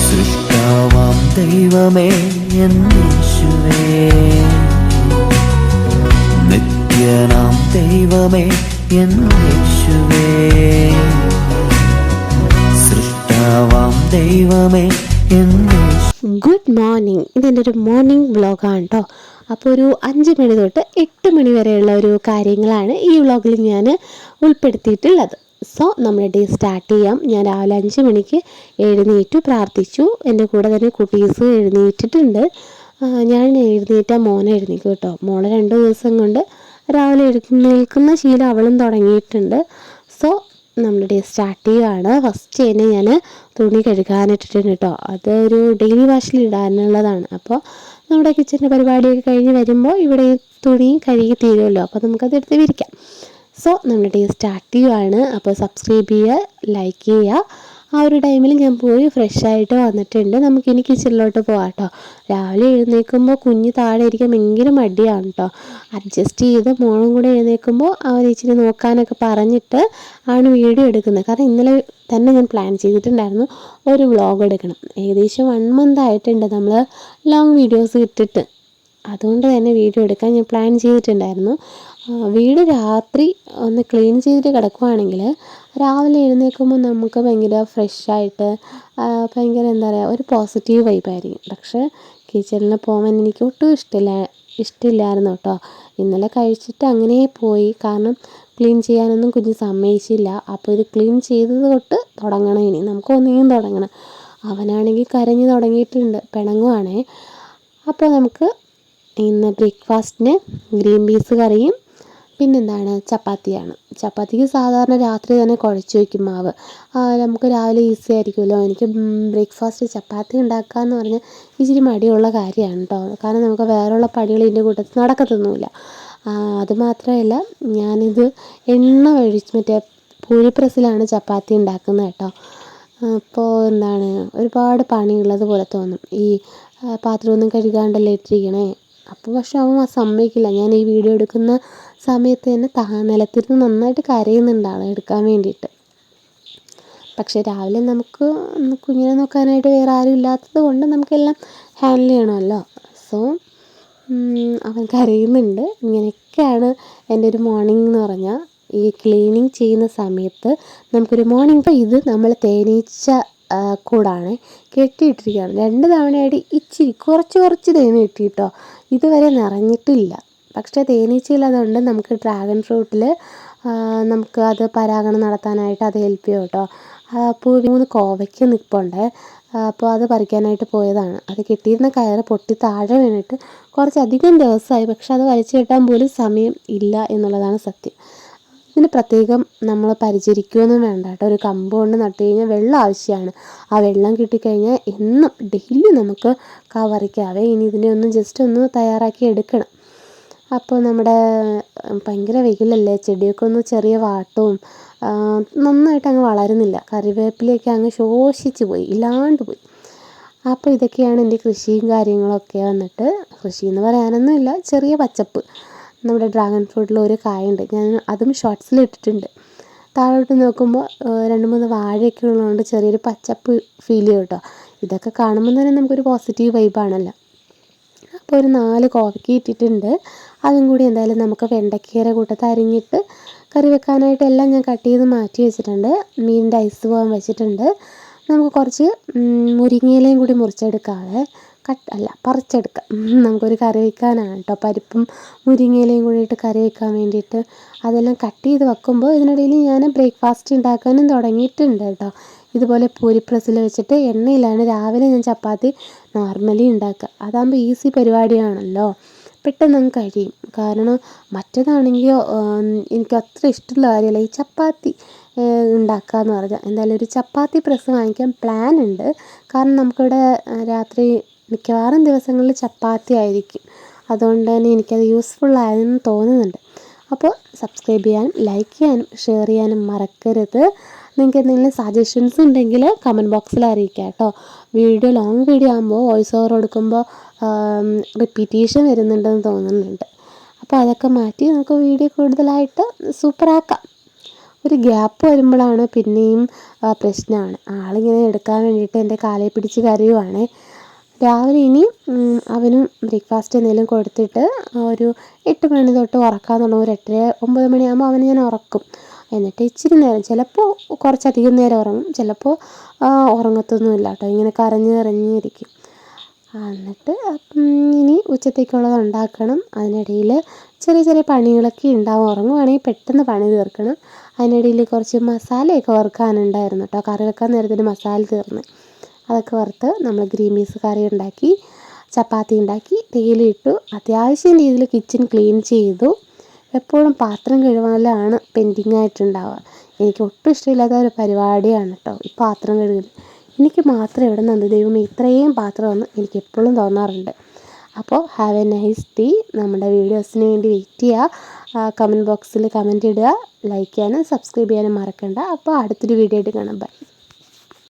സൃഷ്ടാവാം ദൈവമേ എൻ യേശുവേ, നിത്യനാം ദൈവമേ എൻ യേശുവേ, സൃഷ്ടാവാം ദൈവമേ എൻ യേശുവേ. Good morning. ഇതെൻ്റെ ഒരു മോർണിംഗ് വ്ളോഗാണ് കേട്ടോ. അപ്പോൾ ഒരു 5 മണി തൊട്ട് 8 മണി വരെയുള്ള ഒരു കാര്യങ്ങളാണ് ഈ വ്ളോഗിൽ ഞാൻ ഉൾപ്പെടുത്തിയിട്ടുള്ളത്. സോ നമ്മുടെ ഡേ സ്റ്റാർട്ട് ചെയ്യാം. ഞാൻ രാവിലെ 5 മണിക്ക് എഴുന്നേറ്റു, പ്രാർത്ഥിച്ചു. എൻ്റെ കൂടെ തന്നെ കുട്ടീസ് എഴുന്നേറ്റിട്ടുണ്ട്. ഞാൻ എഴുന്നേറ്റാൽ മോനെ എഴുന്നേക്കും കേട്ടോ. മോളെ 2 ദിവസം കൊണ്ട് രാവിലെ എഴുന്നേൽക്കുന്ന ശീലം അവളും തുടങ്ങിയിട്ടുണ്ട്. സോ നമ്മുടെ ഡേ സ്റ്റാർട്ട് ചെയ്യുകയാണ്. ഫസ്റ്റ് തന്നെ ഞാൻ തുണി കഴുകാനിട്ടിട്ടുണ്ട് കേട്ടോ. അതൊരു ഡെയിലി വാഷിൽ ഇടാനുള്ളതാണ്. അപ്പോൾ നമ്മുടെ കിച്ചൻ്റെ പരിപാടിയൊക്കെ കഴിഞ്ഞ് വരുമ്പോൾ ഇവിടെ തുണിയും കഴുകി തീരുമല്ലോ, അപ്പോൾ നമുക്കതെടുത്ത് വിരിക്കാം. സോ നമ്മുടെ ഡേ സ്റ്റാർട്ട് ചെയ്യുകയാണ്. അപ്പോൾ സബ്സ്ക്രൈബ് ചെയ്യുക, ലൈക്ക് ചെയ്യുക. ആ ഒരു ടൈമിൽ ഞാൻ പോയി ഫ്രഷായിട്ട് വന്നിട്ടുണ്ട്. നമുക്കിനി കിച്ചണിലോട്ട് പോകാം കേട്ടോ. രാവിലെ എഴുന്നേൽക്കുമ്പോൾ കുഞ്ഞ് താഴെ ഇരിക്കാൻ ഭയങ്കര മടിയാണ് കേട്ടോ. അഡ്ജസ്റ്റ് ചെയ്ത് മോളും കൂടെ എഴുന്നേൽക്കുമ്പോൾ അവർ ഇച്ചിരി നോക്കാനൊക്കെ പറഞ്ഞിട്ട് ആണ് വീഡിയോ എടുക്കുന്നത്. കാരണം ഇന്നലെ തന്നെ ഞാൻ പ്ലാൻ ചെയ്തിട്ടുണ്ടായിരുന്നു ഒരു വ്ളോഗ് എടുക്കണം. ഏകദേശം 1 മന്ത് ആയിട്ടുണ്ട് നമ്മൾ ലോങ് വീഡിയോസ് ഇട്ടിട്ട്. അതുകൊണ്ട് തന്നെ വീഡിയോ എടുക്കാൻ ഞാൻ പ്ലാൻ ചെയ്തിട്ടുണ്ടായിരുന്നു. വീട് രാത്രി ഒന്ന് ക്ലീൻ ചെയ്തിട്ട് കിടക്കുവാണെങ്കിൽ രാവിലെ എഴുന്നേൽക്കുമ്പോൾ നമുക്ക് ഭയങ്കര ഫ്രഷായിട്ട് ഭയങ്കര എന്താ പറയുക, ഒരു പോസിറ്റീവ് വൈബായിരിക്കും. പക്ഷേ കിച്ചണിൽ പോകാൻ എനിക്ക് ഒട്ടും ഇഷ്ടമില്ലായിരുന്നു കേട്ടോ. ഇന്നലെ കഴിച്ചിട്ട് അങ്ങനെ പോയി. കാരണം ക്ലീൻ ചെയ്യാനൊന്നും കുഞ്ഞ് സമ്മതിച്ചില്ല. അപ്പോൾ ഇത് ക്ലീൻ ചെയ്തത് തൊട്ട് തുടങ്ങണം. ഇനി നമുക്ക് ഒന്നിനും തുടങ്ങണം. അവനാണെങ്കിൽ കരഞ്ഞ് തുടങ്ങിയിട്ടുണ്ട്, പിണങ്ങുവാണേ. അപ്പോൾ നമുക്ക് ഇന്ന് ബ്രേക്ക്ഫാസ്റ്റിന് ഗ്രീൻ പീസ് കറിയും പിന്നെന്താണ് ചപ്പാത്തിയാണ്. ചപ്പാത്തിക്ക് സാധാരണ രാത്രി തന്നെ കുഴച്ച് വയ്ക്കും മാവ്. നമുക്ക് രാവിലെ ഈസി ആയിരിക്കുമല്ലോ. എനിക്ക് ബ്രേക്ക്ഫാസ്റ്റ് ചപ്പാത്തി ഉണ്ടാക്കുക എന്ന് പറഞ്ഞാൽ ഇച്ചിരി മടിയുള്ള കാര്യമാണ് കേട്ടോ. കാരണം നമുക്ക് വേറെയുള്ള പണികൾ ഇതിൻ്റെ കൂട്ടത്തിൽ നടക്കത്തൊന്നുമില്ല. അതുമാത്രമല്ല, ഞാനിത് എണ്ണ ഒഴിച്ച് മറ്റേ പൂരി പ്രസ്സിലാണ് ചപ്പാത്തി ഉണ്ടാക്കുന്നത് കേട്ടോ. അപ്പോൾ എന്താണ് ഒരുപാട് പണിയുള്ളത് പോലെ തോന്നും. ഈ പാത്രമൊന്നും കഴുകാണ്ടല്ലേ ഇട്ടിരിക്കണേ. അപ്പോൾ പക്ഷെ അവൻ സമ്മതിക്കില്ല. ഞാൻ ഈ വീഡിയോ എടുക്കുന്ന സമയത്ത് തന്നെ നിലത്തിരുന്ന് നന്നായിട്ട് കരയുന്നുണ്ട് ആളെ എടുക്കാൻ വേണ്ടിയിട്ട്. പക്ഷേ രാവിലെ നമുക്ക് കുഞ്ഞിനെ നോക്കാനായിട്ട് വേറെ ആരും ഇല്ലാത്തത് കൊണ്ട് നമുക്കെല്ലാം ഹാൻഡിൽ ചെയ്യണമല്ലോ. സോ അവൻ കരയുന്നുണ്ട്. ഇങ്ങനെയൊക്കെയാണ് എൻ്റെ ഒരു മോർണിംഗ് എന്ന് പറഞ്ഞാൽ. ഈ ക്ലീനിങ് ചെയ്യുന്ന സമയത്ത് നമുക്കൊരു മോർണിംഗ്. ഇത് നമ്മൾ തേനീച്ച കൂടാണ് കെട്ടിയിട്ടിരിക്കുകയാണ്. 2 തവണയായിട്ട് ഇച്ചിരി കുറച്ച് തേനീ കിട്ടിയിട്ടോ. ഇതുവരെ നിറഞ്ഞിട്ടില്ല. പക്ഷേ തേനീച്ചയില്ലതുകൊണ്ട് നമുക്ക് ഡ്രാഗൺ ഫ്രൂട്ടിൽ നമുക്ക് അത് പരാഗണം നടത്താനായിട്ട് അത് ഹെൽപ്പ് ചെയ്യും കേട്ടോ. അപ്പോൾ 3 കോവയ്ക്ക് നിൽപ്പുണ്ട്. അപ്പോൾ അത് പറിക്കാനായിട്ട് പോയതാണ്. അത് കിട്ടിയിരുന്ന കയറ് പൊട്ടി താഴെ വീണിട്ട് കുറച്ചധികം ദിവസമായി. പക്ഷെ അത് വലിച്ചു കെട്ടാൻ പോലും സമയം ഇല്ല എന്നുള്ളതാണ് സത്യം. ഇതിന് പ്രത്യേകം നമ്മൾ പരിചരിക്കുകയൊന്നും വേണ്ട കേട്ടോ. ഒരു കമ്പ് കൊണ്ട് നട്ട് കഴിഞ്ഞാൽ വെള്ളം ആവശ്യമാണ്. ആ വെള്ളം കിട്ടിക്കഴിഞ്ഞാൽ എന്നും ഡെയിലി നമുക്ക് പറിക്കാവേ. ഇനി ഇതിനെ ഒന്ന് ജസ്റ്റ് ഒന്ന് തയ്യാറാക്കി എടുക്കണം. അപ്പോൾ നമ്മുടെ ഭയങ്കര വെയിലല്ലേ, ചെടിയൊക്കെ ഒന്ന് ചെറിയ വാട്ടവും നന്നായിട്ട് അങ്ങ് വളരുന്നില്ല. കറിവേപ്പിലയൊക്കെ അങ്ങ് ശോഷിച്ച് പോയി, ഇല്ലാണ്ട് പോയി. അപ്പോൾ ഇതൊക്കെയാണ് എൻ്റെ കൃഷിയും കാര്യങ്ങളൊക്കെ. വന്നിട്ട് കൃഷി എന്ന് പറയാനൊന്നുമില്ല, ചെറിയ പച്ചപ്പ്. നമ്മുടെ ഡ്രാഗൺ ഫ്രൂട്ടിൽ ഒരു കായുണ്ട്. ഞാൻ അതും ഷോർട്സിൽ ഇട്ടിട്ടുണ്ട്. താഴോട്ട് നോക്കുമ്പോൾ 2-3 വാഴയൊക്കെ ഉള്ളതുകൊണ്ട് ചെറിയൊരു പച്ചപ്പ് ഫീൽ ചെയ്യും കേട്ടോ. ഇതൊക്കെ കാണുമ്പോൾ തന്നെ നമുക്കൊരു പോസിറ്റീവ് വൈബാണല്ലോ. അപ്പോൾ ഒരു 4 കോവയ്ക്ക് ഇട്ടിട്ടുണ്ട്. അതും കൂടി എന്തായാലും നമുക്ക് വെണ്ടയ്ക്കയുടെ കൂട്ടത്ത് അരിഞ്ഞിട്ട് കറി വെക്കാനായിട്ട് എല്ലാം ഞാൻ കട്ട് ചെയ്ത് മാറ്റി വെച്ചിട്ടുണ്ട്. മീനിൻ്റെ ഐസ് പോകാൻ വെച്ചിട്ടുണ്ട്. നമുക്ക് കുറച്ച് മുരിങ്ങയിലയും കൂടി മുറിച്ചെടുക്കാതെ പറിച്ചെടുക്കാം. നമുക്കൊരു കറി വയ്ക്കാനാണ് കേട്ടോ. പരിപ്പും മുരിങ്ങയിലയും കൂടി ഇട്ട് കറി വയ്ക്കാൻ വേണ്ടിയിട്ട് അതെല്ലാം കട്ട് ചെയ്ത് വെക്കുമ്പോൾ ഇതിനിടയിൽ ഞാൻ ബ്രേക്ക്ഫാസ്റ്റ് ഉണ്ടാക്കാനും തുടങ്ങിയിട്ടുണ്ട് കേട്ടോ. ഇതുപോലെ പൂരി പ്രസ്സിൽ വെച്ചിട്ട് എണ്ണയിലാണ് രാവിലെ ഞാൻ ചപ്പാത്തി നോർമലി ഉണ്ടാക്കുക. അതാകുമ്പോൾ ഈസി പരിപാടിയാണല്ലോ, പെട്ടെന്ന് അങ്ങ് കഴിയും. കാരണം മറ്റേതാണെങ്കിൽ എനിക്ക് അത്ര ഇഷ്ടമുള്ള കാര്യമല്ല ഈ ചപ്പാത്തി ഉണ്ടാക്കുക എന്ന് പറഞ്ഞാൽ. എന്തായാലും ഒരു ചപ്പാത്തി പ്രസ് വാങ്ങിക്കാൻ പ്ലാൻ ഉണ്ട്. കാരണം നമുക്കിവിടെ രാത്രി മിക്കവാറും ദിവസങ്ങളിൽ ചപ്പാത്തി ആയിരിക്കും. അതുകൊണ്ട് തന്നെ എനിക്കത് യൂസ്ഫുള്ളായെന്ന് തോന്നുന്നുണ്ട്. അപ്പോൾ സബ്സ്ക്രൈബ് ചെയ്യാനും ലൈക്ക് ചെയ്യാനും ഷെയർ ചെയ്യാനും മറക്കരുത്. നിങ്ങൾക്ക് എന്തെങ്കിലും സജഷൻസ് ഉണ്ടെങ്കിൽ കമൻറ്റ് ബോക്സിൽ അറിയിക്കുക കേട്ടോ. ലോങ് വീഡിയോ ആകുമ്പോൾ വോയിസ് ഓവർ കൊടുക്കുമ്പോൾ റിപ്പീറ്റേഷൻ വരുന്നുണ്ടെന്ന് തോന്നുന്നുണ്ട്. അപ്പോൾ അതൊക്കെ മാറ്റി നമുക്ക് വീഡിയോ കൂടുതലായിട്ട് സൂപ്പറാക്കാം. ഒരു ഗ്യാപ്പ് വരുമ്പോഴാണ് പിന്നെയും പ്രശ്നമാണ്. ആളിങ്ങനെ എടുക്കാൻ വേണ്ടിയിട്ട് എൻ്റെ കാലേ പിടിച്ച് കരയുവാണ്. രാവിലെ ഇനി അവനും ബ്രേക്ക്ഫാസ്റ്റ് എന്തെങ്കിലും കൊടുത്തിട്ട് ഒരു 8 മണി തൊട്ട് ഉറക്കാൻ തുടങ്ങും. ഒരു 8-9 മണിയാകുമ്പോൾ അവനെ ഞാൻ ഉറക്കും. എന്നിട്ട് ഇച്ചിരി നേരം, ചിലപ്പോൾ കുറച്ചധികം നേരം ഉറങ്ങും, ചിലപ്പോൾ ഉറങ്ങത്തൊന്നുമില്ല കേട്ടോ, ഇങ്ങനെ കരഞ്ഞിരിക്കും. എന്നിട്ട് ഇനി ഉച്ചത്തേക്കുള്ളത് ഉണ്ടാക്കണം. അതിനിടയിൽ ചെറിയ ചെറിയ പണികളൊക്കെ ഉണ്ടാവും. ഉറങ്ങുവാണെങ്കിൽ പെട്ടെന്ന് പണി തീർക്കണം. അതിനിടയിൽ കുറച്ച് മസാലയൊക്കെ വറുക്കാനുണ്ടായിരുന്നു കേട്ടോ. കറി വെക്കാൻ നേരത്തിന് മസാല തീർന്ന്, അതൊക്കെ വറുത്ത് നമ്മൾ ഗ്രീൻ പീസ് കറി ഉണ്ടാക്കി, ചപ്പാത്തി ഉണ്ടാക്കി, തേയിലയിട്ടു. അത്യാവശ്യം രീതിയിൽ കിച്ചൺ ക്ലീൻ ചെയ്തു. എപ്പോഴും പാത്രം കഴുകലാണ് പെൻഡിങ് ആയിട്ടുണ്ടാവുക. എനിക്ക് ഒട്ടും ഇഷ്ടമില്ലാത്ത ഒരു പരിപാടിയാണ് കേട്ടോ ഈ പാത്രം കഴുകൽ. എനിക്ക് മാത്രം എവിടെ നിന്ന് ദൈവമേ ഇത്രയും പാത്രമെന്ന് എനിക്ക് എപ്പോഴും തോന്നാറുണ്ട്. അപ്പോൾ ഹാവ് എ നൈസ് ഡേ. നമ്മുടെ വീഡിയോസിന് വേണ്ടി വെയിറ്റ് ചെയ്യുക. കമൻറ്റ് ബോക്സിൽ കമൻറ്റ് ഇടുക, ലൈക്ക് ചെയ്യാനും സബ്സ്ക്രൈബ് ചെയ്യാനും മറക്കണ്ട. അപ്പോൾ അടുത്തൊരു വീഡിയോ ആയിട്ട് കാണാം. ബൈ.